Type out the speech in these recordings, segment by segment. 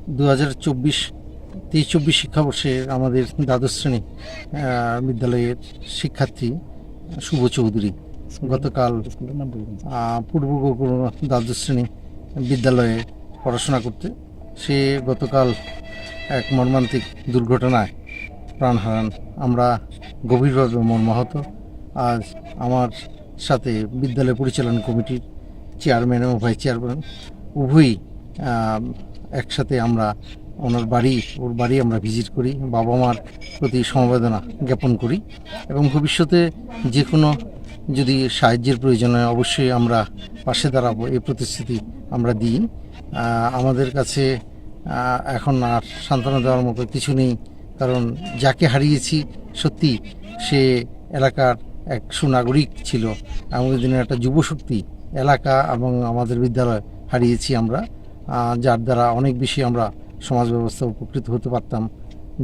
2023-24 শিক্ষাবর্ষে আমাদের দ্বাদশ শ্রেণী বিদ্যালয়ের শিক্ষার্থী শুভ চৌধুরী গতকাল পূর্ব গোকুল দ্বাদশ শ্রেণী বিদ্যালয়ে পড়াশোনা করতে সে গতকাল এক মর্মান্তিক দুর্ঘটনায় প্রাণ হারান। আমরা গভীরভাবে মর্মাহত। আজ আমার সাথে বিদ্যালয় পরিচালন কমিটির চেয়ারম্যান এবং ভাইস চেয়ারম্যান উভয়ই একসাথে আমরা ওর বাড়ি আমরা ভিজিট করি, বাবা মার প্রতি সমবেদনা জ্ঞাপন করি এবং ভবিষ্যতে যে কোনো যদি সাহায্যের প্রয়োজন হয় অবশ্যই আমরা পাশে দাঁড়াবো, এই প্রতিশ্রুতি আমরা দিই। আমাদের কাছে এখন আর সান্ত্বনা দেওয়ার মতো কিছু নেই, কারণ যাকে হারিয়েছি সত্যি সে এলাকার এক সুনাগরিক ছিল। আমাদের দিনের একটা যুবশক্তি এলাকা এবং আমাদের বিদ্যালয় হারিয়েছি আমরা, যার দ্বারা অনেক বেশি আমরা সমাজ ব্যবস্থা উপকৃত হতে পারতাম।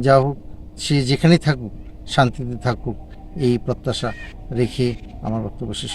যা হোক, সে যেখানেই থাকুক শান্তিতে থাকুক, এই প্রত্যাশা রেখে আমার বক্তব্য শেষ।